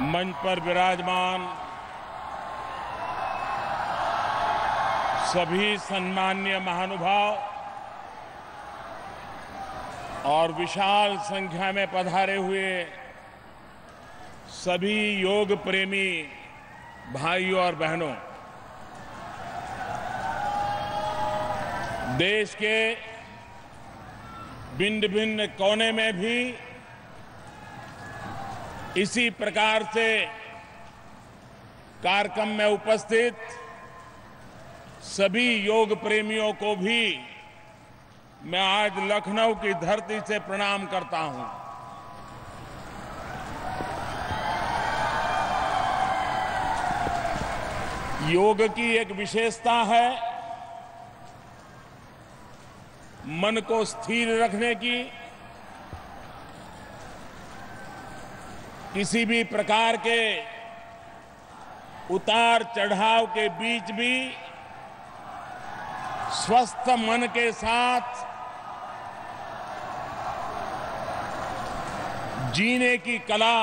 मंच पर विराजमान सभी सम्माननीय महानुभाव और विशाल संख्या में पधारे हुए सभी योग प्रेमी भाइयों और बहनों, देश के भिन्न भिन्न कोने में भी इसी प्रकार से कार्यक्रम में उपस्थित सभी योग प्रेमियों को भी मैं आज लखनऊ की धरती से प्रणाम करता हूं। योग की एक विशेषता है मन को स्थिर रखने की, किसी भी प्रकार के उतार चढ़ाव के बीच भी स्वस्थ मन के साथ जीने की कला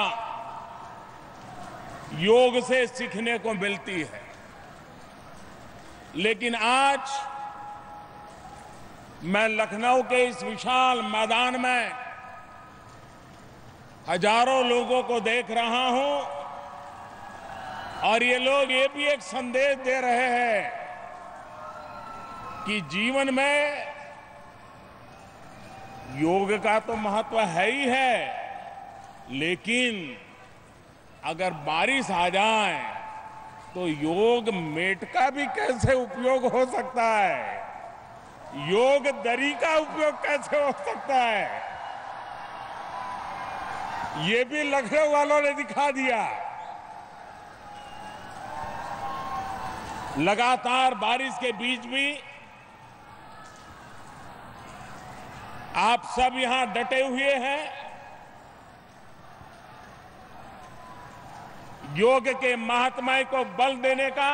योग से सीखने को मिलती है। लेकिन आज मैं लखनऊ के इस विशाल मैदान में हजारों लोगों को देख रहा हूं और ये लोग ये भी एक संदेश दे रहे हैं कि जीवन में योग का तो महत्व है ही है, लेकिन अगर बारिश आ जाए तो योग मेट का भी कैसे उपयोग हो सकता है, योग दरी का उपयोग कैसे हो सकता है, ये भी लखनऊ वालों ने दिखा दिया। लगातार बारिश के बीच भी आप सब यहां डटे हुए हैं। योग के महात्म्य को बल देने का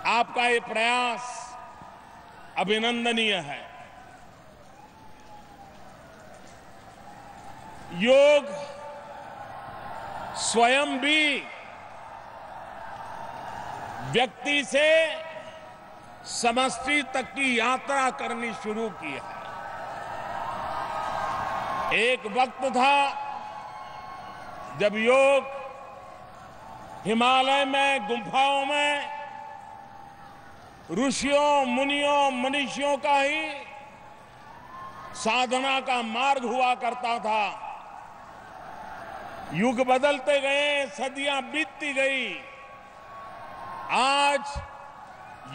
आपका ये प्रयास अभिनंदनीय है। योग स्वयं भी व्यक्ति से समष्टि तक की यात्रा करनी शुरू की है। एक वक्त था जब योग हिमालय में गुफाओं में ऋषियों मुनियों मनीषियों का ही साधना का मार्ग हुआ करता था। युग बदलते गए, सदियां बीतती गई, आज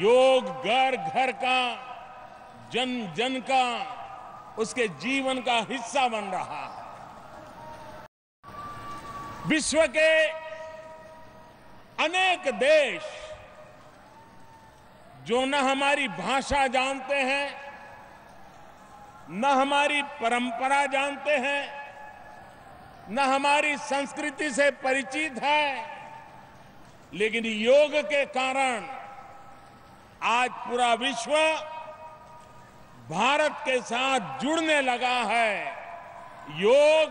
योग घर घर का, जन जन का, उसके जीवन का हिस्सा बन रहा है। विश्व के अनेक देश जो न हमारी भाषा जानते हैं, न हमारी परंपरा जानते हैं, न हमारी संस्कृति से परिचित है, लेकिन योग के कारण आज पूरा विश्व भारत के साथ जुड़ने लगा है। योग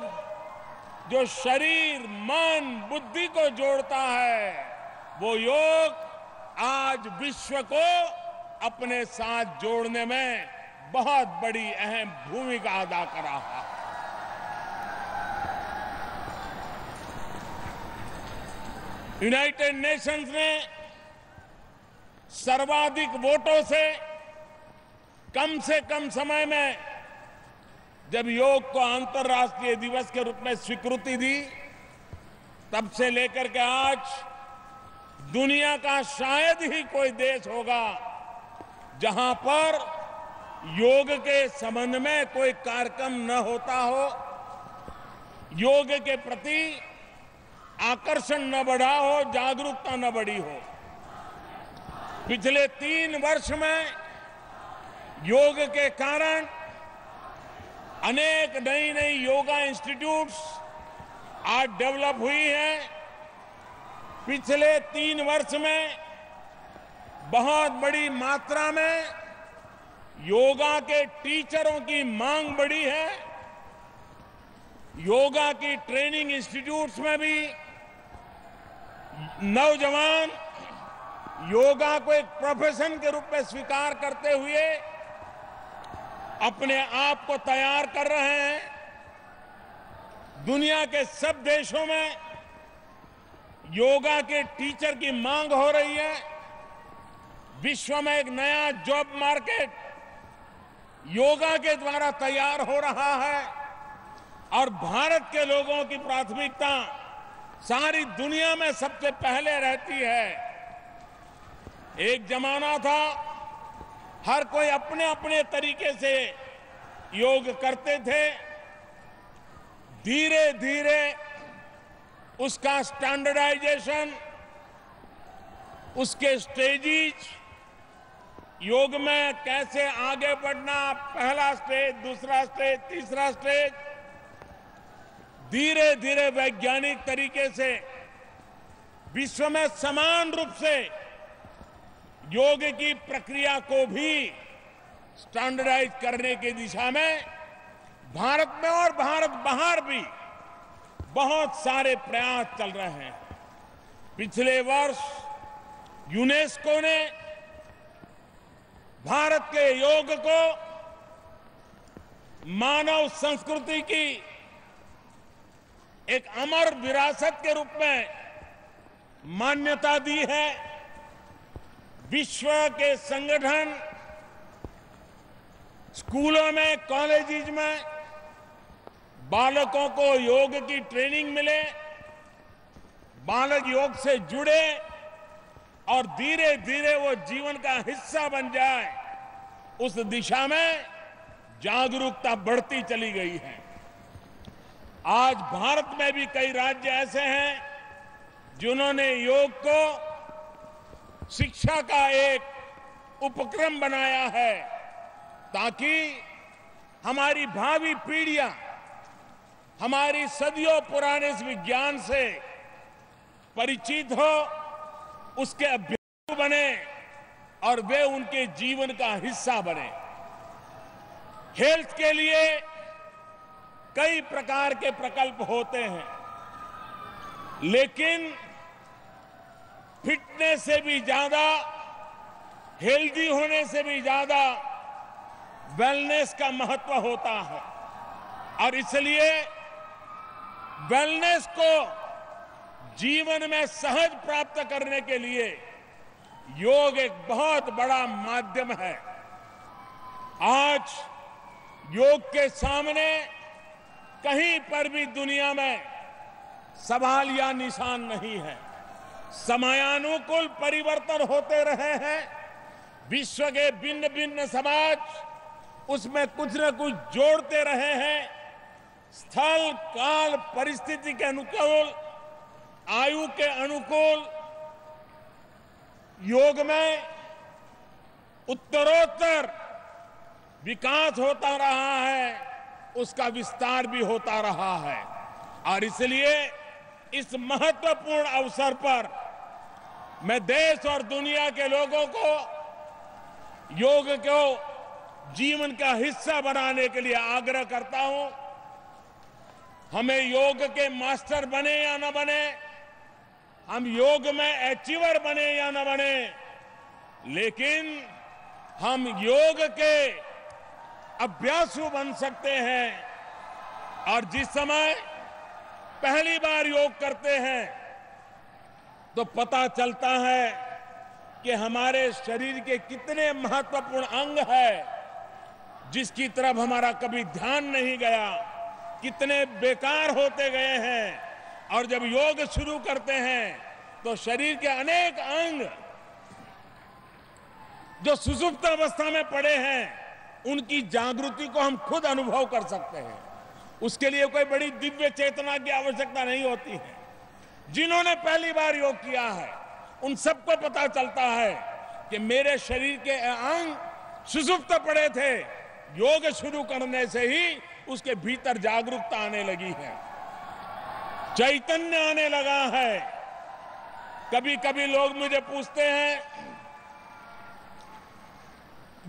जो शरीर मन बुद्धि को जोड़ता है, वो योग आज विश्व को अपने साथ जोड़ने में बहुत बड़ी अहम भूमिका अदा कर रहा है। यूनाइटेड नेशंस ने सर्वाधिक वोटों से कम समय में जब योग को अंतर्राष्ट्रीय दिवस के रूप में स्वीकृति दी, तब से लेकर के आज दुनिया का शायद ही कोई देश होगा जहां पर योग के संबंध में कोई कार्यक्रम न होता हो, योग के प्रति आकर्षण न बढ़ा हो, जागरूकता न बढ़ी हो। पिछले 3 वर्ष में योग के कारण अनेक नई नई योगा इंस्टीट्यूट्स आज डेवलप हुई हैं। पिछले 3 वर्ष में बहुत बड़ी मात्रा में योगा के टीचरों की मांग बढ़ी है। योगा की ट्रेनिंग इंस्टीट्यूट्स में भी नौजवान योगा को एक प्रोफेशन के रूप में स्वीकार करते हुए अपने आप को तैयार कर रहे हैं। दुनिया के सब देशों में योगा के टीचर की मांग हो रही है। विश्व में एक नया जॉब मार्केट योगा के द्वारा तैयार हो रहा है और भारत के लोगों की प्राथमिकता सारी दुनिया में सबसे पहले रहती है। एक जमाना था हर कोई अपने अपने तरीके से योग करते थे। धीरे धीरे उसका स्टैंडर्डाइजेशन, उसके स्टेजेस, योग में कैसे आगे बढ़ना, पहला स्टेज, दूसरा स्टेज, तीसरा स्टेज, धीरे धीरे वैज्ञानिक तरीके से विश्व में समान रूप से योग की प्रक्रिया को भी स्टैंडर्डाइज करने की दिशा में भारत में और भारत बाहर भी बहुत सारे प्रयास चल रहे हैं। पिछले वर्ष यूनेस्को ने भारत के योग को मानव संस्कृति की एक अमर विरासत के रूप में मान्यता दी है। विश्व के संगठन स्कूलों में, कॉलेजेस में बालकों को योग की ट्रेनिंग मिले, बालक योग से जुड़े और धीरे धीरे वो जीवन का हिस्सा बन जाए, उस दिशा में जागरूकता बढ़ती चली गई है। आज भारत में भी कई राज्य ऐसे हैं जिन्होंने योग को शिक्षा का एक उपक्रम बनाया है ताकि हमारी भावी पीढ़ियां हमारी सदियों पुराने इस विज्ञान से परिचित हो, उसके अभ्यसु बने और वे उनके जीवन का हिस्सा बने। हेल्थ के लिए कई प्रकार के प्रकल्प होते हैं, लेकिन फिटनेस से भी ज्यादा, हेल्दी होने से भी ज्यादा वेलनेस का महत्व होता है और इसलिए वेलनेस को जीवन में सहज प्राप्त करने के लिए योग एक बहुत बड़ा माध्यम है। आज योग के सामने कहीं पर भी दुनिया में सवाल या निशान नहीं है। समयानुकूल परिवर्तन होते रहे हैं। विश्व के भिन्न भिन्न समाज उसमें कुछ न कुछ जोड़ते रहे हैं। स्थल, काल, परिस्थिति के अनुकूल, आयु के अनुकूल योग में उत्तरोत्तर विकास होता रहा है, उसका विस्तार भी होता रहा है और इसलिए इस महत्वपूर्ण अवसर पर मैं देश और दुनिया के लोगों को योग को जीवन का हिस्सा बनाने के लिए आग्रह करता हूं। हमें योग के मास्टर बने या न बने, हम योग में अचीवर बने या न बने, लेकिन हम योग के अभ्यासु बन सकते हैं। और जिस समय पहली बार योग करते हैं तो पता चलता है कि हमारे शरीर के कितने महत्वपूर्ण अंग है जिसकी तरफ हमारा कभी ध्यान नहीं गया, कितने बेकार होते गए हैं। और जब योग शुरू करते हैं तो शरीर के अनेक अंग जो सुषुप्त अवस्था में पड़े हैं उनकी जागृति को हम खुद अनुभव कर सकते हैं। उसके लिए कोई बड़ी दिव्य चेतना की आवश्यकता नहीं होती है। जिन्होंने पहली बार योग किया है उन सबको पता चलता है कि मेरे शरीर के अंग सुषुप्त पड़े थे, योग शुरू करने से ही उसके भीतर जागरूकता आने लगी है, चैतन्य आने लगा है। कभी कभी लोग मुझे पूछते हैं,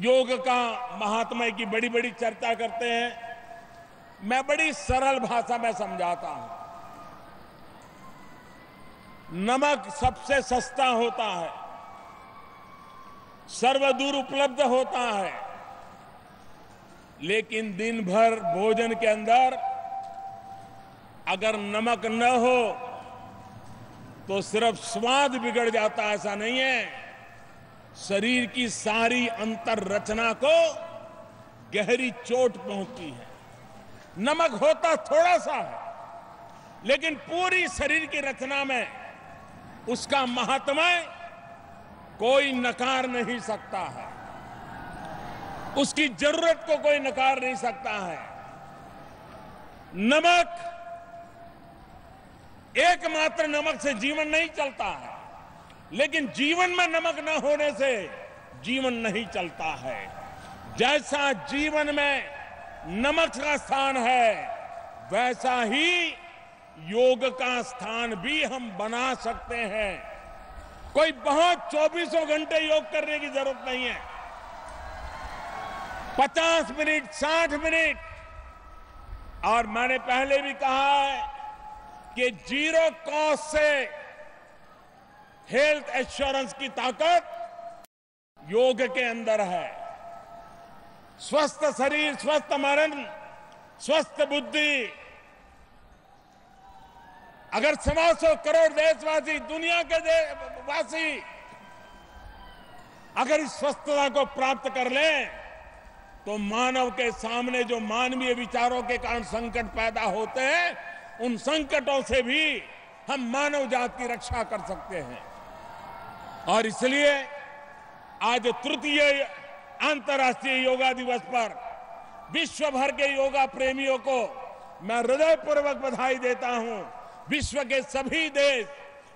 योग का महात्मा की बड़ी बड़ी चर्चा करते हैं, मैं बड़ी सरल भाषा में समझाता हूं। नमक सबसे सस्ता होता है, सर्वदूर उपलब्ध होता है, लेकिन दिन भर भोजन के अंदर अगर नमक न हो तो सिर्फ स्वाद बिगड़ जाता, ऐसा नहीं है, शरीर की सारी अंतर रचना को गहरी चोट पहुंचती है। नमक होता थोड़ा सा है, लेकिन पूरी शरीर की रचना में उसका महात्म्य कोई नकार नहीं सकता है, उसकी जरूरत को कोई नकार नहीं सकता है। नमक, एकमात्र नमक से जीवन नहीं चलता है, लेकिन जीवन में नमक न होने से जीवन नहीं चलता है। जैसा जीवन में नमक का स्थान है, वैसा ही योग का स्थान भी हम बना सकते हैं। कोई बहुत 24 घंटे योग करने की जरूरत नहीं है। 50 मिनट, 60 मिनट, और मैंने पहले भी कहा है कि जीरो कॉस्ट से हेल्थ एश्योरेंस की ताकत योग के अंदर है। स्वस्थ शरीर, स्वस्थ मन, स्वस्थ बुद्धि। अगर 125 करोड़ देशवासी, दुनिया के वासी अगर इस स्वस्थता को प्राप्त कर लें, तो मानव के सामने जो मानवीय विचारों के कारण संकट पैदा होते हैं, उन संकटों से भी हम मानव जाति की रक्षा कर सकते हैं। और इसलिए आज तृतीय अंतर्राष्ट्रीय योगा दिवस पर विश्व भर के योगा प्रेमियों को मैं हृदयपूर्वक बधाई देता हूं। विश्व के सभी देश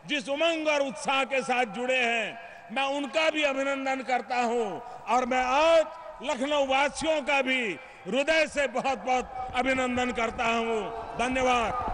जिस उमंग और उत्साह के साथ जुड़े हैं, मैं उनका भी अभिनंदन करता हूं। और मैं आज लखनऊ वासियों का भी हृदय से बहुत बहुत अभिनंदन करता हूं। धन्यवाद।